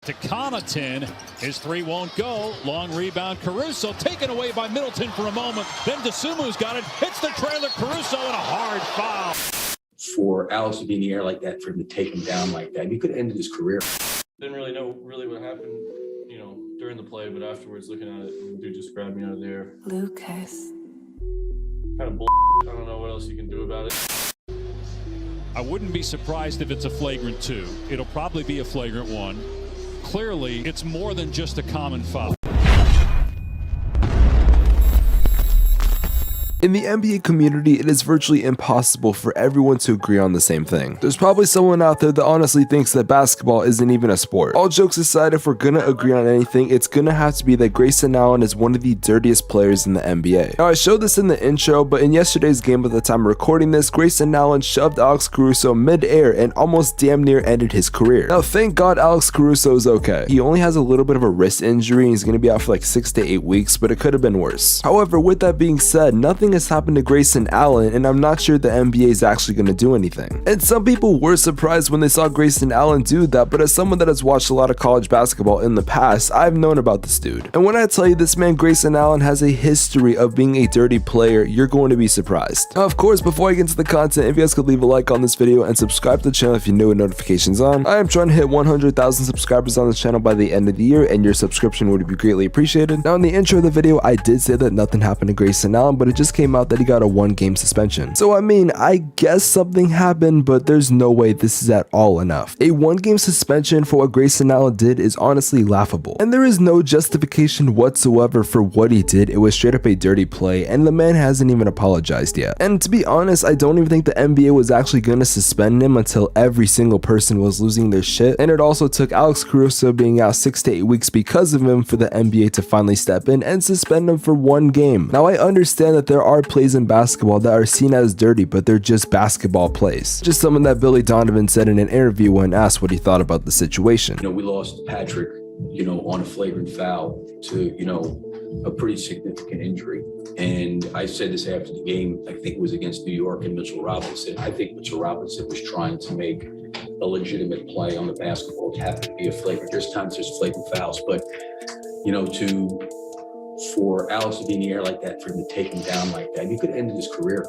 to Connaughton. His three won't go. Long rebound. Caruso taken away by Middleton for a moment. Then DeSumu's got it. Hits the trailer. Caruso and a hard foul. For Alex to be in the air like that, for him to take him down like that, he could have ended his career. Didn't really know what happened, during the play, but afterwards looking at it, the dude just grabbed me out of the air. Lucas. Kind of bull. I don't know what else you can do about it. I wouldn't be surprised if it's a flagrant 2. It'll probably be a flagrant 1. Clearly, it's more than just a common foul. In the NBA community, it is virtually impossible for everyone to agree on the same thing. There's probably someone out there that honestly thinks that basketball isn't even a sport. All jokes aside, if we're gonna agree on anything, it's gonna have to be that Grayson Allen is one of the dirtiest players in the NBA. Now, I showed this in the intro, but in yesterday's game at the time of recording this, Grayson Allen shoved Alex Caruso mid-air and almost damn near ended his career. Now, thank God Alex Caruso is okay. He only has a little bit of a wrist injury and he's gonna be out for like 6 to 8 weeks, but it could have been worse. However, with that being said, nothing has happened to Grayson Allen, and I'm not sure the NBA is actually going to do anything. And some people were surprised when they saw Grayson Allen do that, but as someone that has watched a lot of college basketball in the past, I've known about this dude. And when I tell you this man Grayson Allen has a history of being a dirty player, you're going to be surprised. Now, of course, before I get into the content, if you guys could leave a like on this video and subscribe to the channel if you're new with notifications on. I am trying to hit 100,000 subscribers on this channel by the end of the year, and your subscription would be greatly appreciated. Now, in the intro of the video, I did say that nothing happened to Grayson Allen, but it just came out that he got a 1-game suspension. So I mean, I guess something happened, but there's no way this is at all enough. A 1-game suspension for what Grayson Allen did is honestly laughable, and there is no justification whatsoever for what he did. It was straight up a dirty play, and the man hasn't even apologized yet. And to be honest, I don't even think the NBA was actually gonna suspend him until every single person was losing their shit, and it also took Alex Caruso being out 6 to 8 weeks because of him for the NBA to finally step in and suspend him for 1 game. Now, I understand that there are plays in basketball that are seen as dirty, but they're just basketball plays. Just something that Billy Donovan said in an interview when asked what he thought about the situation. We lost Patrick, on a flagrant foul to, a pretty significant injury. And I said this after the game, I think it was against New York and Mitchell Robinson. I think Mitchell Robinson was trying to make a legitimate play on the basketball. It happened to be a flagrant. There's times there's flagrant fouls, but, for Alex to be in the air like that, for him to take him down like that, he could have ended his career.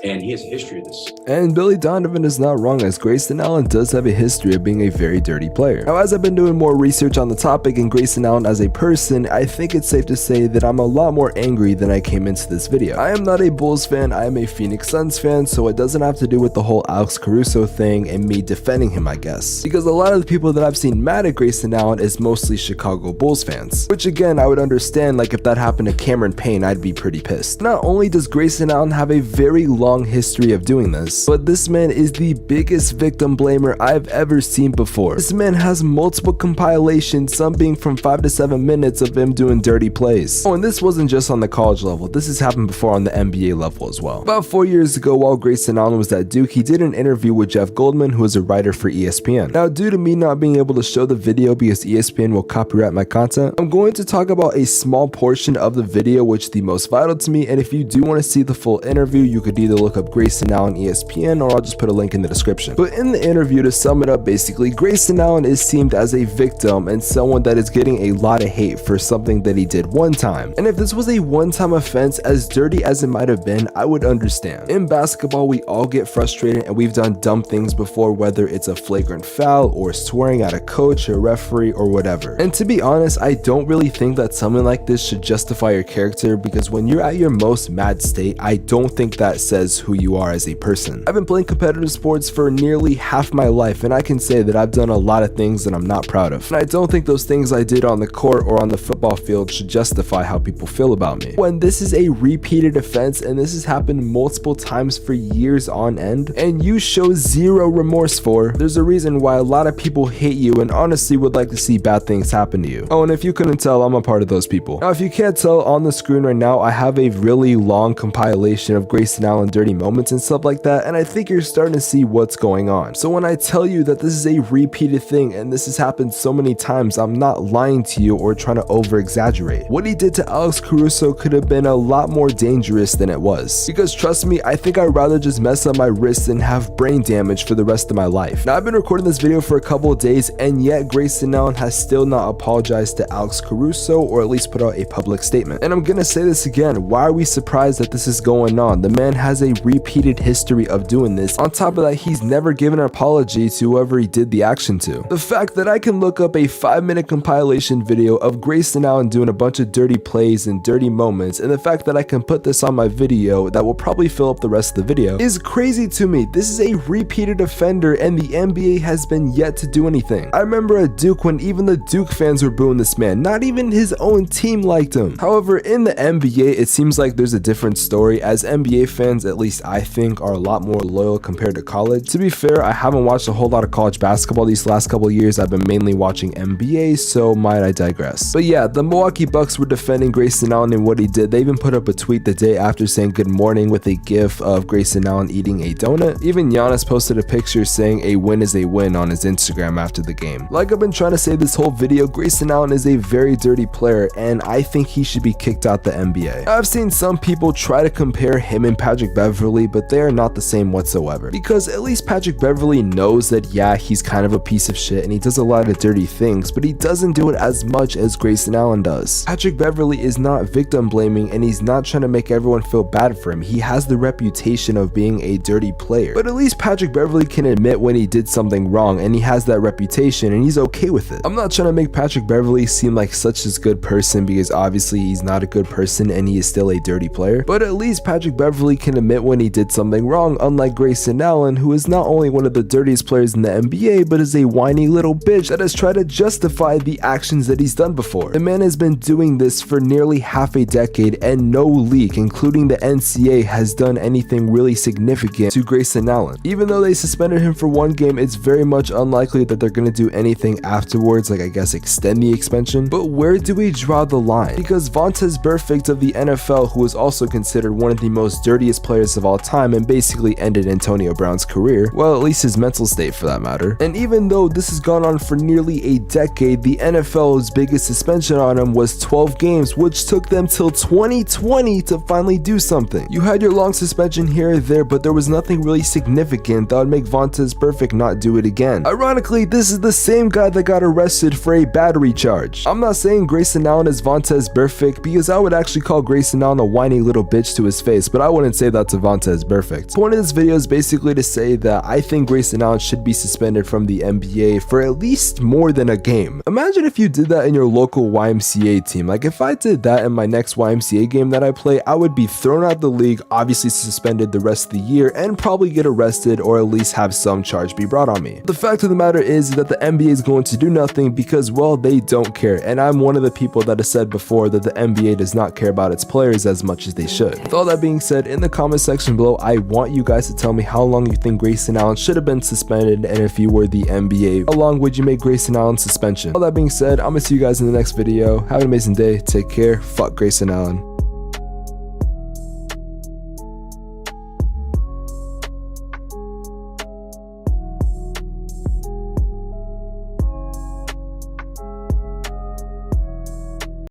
And he has a history of this. And Billy Donovan is not wrong, as Grayson Allen does have a history of being a very dirty player. Now, as I've been doing more research on the topic and Grayson Allen as a person, I think it's safe to say that I'm a lot more angry than I came into this video. I am not a Bulls fan, I am a Phoenix Suns fan, so it doesn't have to do with the whole Alex Caruso thing and me defending him, I guess. Because a lot of the people that I've seen mad at Grayson Allen is mostly Chicago Bulls fans. Which again, I would understand, like if that happened to Cameron Payne, I'd be pretty pissed. Not only does Grayson Allen have a very long history of doing this, but this man is the biggest victim blamer I've ever seen before. This man has multiple compilations, some being from 5 to 7 minutes of him doing dirty plays. Oh, and this wasn't just on the college level, this has happened before on the NBA level as well. About 4 years ago, while Grayson Allen was at Duke, he did an interview with Jeff Goldman, who is a writer for ESPN. Now, due to me not being able to show the video because ESPN will copyright my content, I'm going to talk about a small portion of the video which is the most vital to me, and if you do want to see the full interview, you could either look up Grayson Allen ESPN, or I'll just put a link in the description. But in the interview, to sum it up, basically, Grayson Allen is seen as a victim and someone that is getting a lot of hate for something that he did one time. And if this was a one-time offense, as dirty as it might have been, I would understand. In basketball, we all get frustrated and we've done dumb things before, whether it's a flagrant foul or swearing at a coach or referee or whatever. And to be honest, I don't really think that something like this should justify your character, because when you're at your most mad state, I don't think that says who you are as a person. I've been playing competitive sports for nearly half my life, and I can say that I've done a lot of things that I'm not proud of. And I don't think those things I did on the court or on the football field should justify how people feel about me. When this is a repeated offense, and this has happened multiple times for years on end, and you show zero remorse for, there's a reason why a lot of people hate you and honestly would like to see bad things happen to you. Oh, and if you couldn't tell, I'm a part of those people. Now, if you can't tell on the screen right now, I have a really long compilation of Grayson Allen dirty moments and stuff like that, and I think you're starting to see what's going on. So when I tell you that this is a repeated thing and this has happened so many times, I'm not lying to you or trying to over exaggerate. What he did to Alex Caruso could have been a lot more dangerous than it was, because trust me, I think I'd rather just mess up my wrist and have brain damage for the rest of my life. Now, I've been recording this video for a couple of days, and yet Grayson Allen has still not apologized to Alex Caruso, or at least put out a public statement. And I'm gonna say this again, why are we surprised that this is going on? The man has a repeated history of doing this. On top of that, he's never given an apology to whoever he did the action to. The fact that I can look up a 5-minute compilation video of Grayson Allen doing a bunch of dirty plays and dirty moments, and the fact that I can put this on my video that will probably fill up the rest of the video, is crazy to me. This is a repeated offender, and the NBA has been yet to do anything. I remember at Duke when even the Duke fans were booing this man. Not even his own team liked him. However, in the NBA, it seems like there's a different story, as NBA fans, at least I think, are a lot more loyal compared to college. To be fair, I haven't watched a whole lot of college basketball these last couple of years. I've been mainly watching NBA, so might I digress. But yeah, the Milwaukee Bucks were defending Grayson Allen and what he did. They even put up a tweet the day after saying good morning with a gif of Grayson Allen eating a donut. Even Giannis posted a picture saying a win is a win on his Instagram after the game. Like I've been trying to say this whole video, Grayson Allen is a very dirty player, and I think he should be kicked out the NBA. I've seen some people try to compare him and Patrick Beverley, but they are not the same whatsoever, because at least Patrick Beverley knows that yeah, he's kind of a piece of shit and he does a lot of dirty things, but he doesn't do it as much as Grayson Allen does. Patrick Beverley is not victim blaming, and he's not trying to make everyone feel bad for him. He has the reputation of being a dirty player, but at least Patrick Beverley can admit when he did something wrong, and he has that reputation and he's okay with it. I'm not trying to make Patrick Beverley seem like such a good person, because obviously he's not a good person and he is still a dirty player, but at least Patrick Beverley can admit when he did something wrong, unlike Grayson Allen, who is not only one of the dirtiest players in the NBA, but is a whiny little bitch that has tried to justify the actions that he's done before. The man has been doing this for nearly half a decade, and no league, including the NCAA, has done anything really significant to Grayson Allen. Even though they suspended him for 1 game, it's very much unlikely that they're going to do anything afterwards, like I guess extend the suspension. But where do we draw the line? Because Vontaze Burfict of the NFL, who is also considered one of the most dirtiest players of all time and basically ended Antonio Brown's career, well, at least his mental state for that matter. And even though this has gone on for nearly a decade, the NFL's biggest suspension on him was 12 games, which took them till 2020 to finally do something. You had your long suspension here or there, but there was nothing really significant that would make Vontaze Burfict not do it again. Ironically, this is the same guy that got arrested for a battery charge. I'm not saying Grayson Allen is Vontaze Burfict, because I would actually call Grayson Allen a whiny little bitch to his face, but I wouldn't say that to Vontaze Burfict. The point of this video is basically to say that I think Grayson Allen should be suspended from the NBA for at least more than a game. Imagine if you did that in your local YMCA team. Like if I did that in my next YMCA game that I play, I would be thrown out of the league, obviously suspended the rest of the year, and probably get arrested or at least have some charge be brought on me. The fact of the matter is that the NBA is going to do nothing because, well, they don't care, and I'm one of the people that has said before that the NBA does not care about its players as much as they should. With all that being said, in the comment section below, I want you guys to tell me how long you think Grayson Allen should have been suspended, and if you were the NBA, how long would you make Grayson Allen's suspension? All that being said, I'm gonna see you guys in the next video. Have an amazing day, take care, fuck Grayson Allen.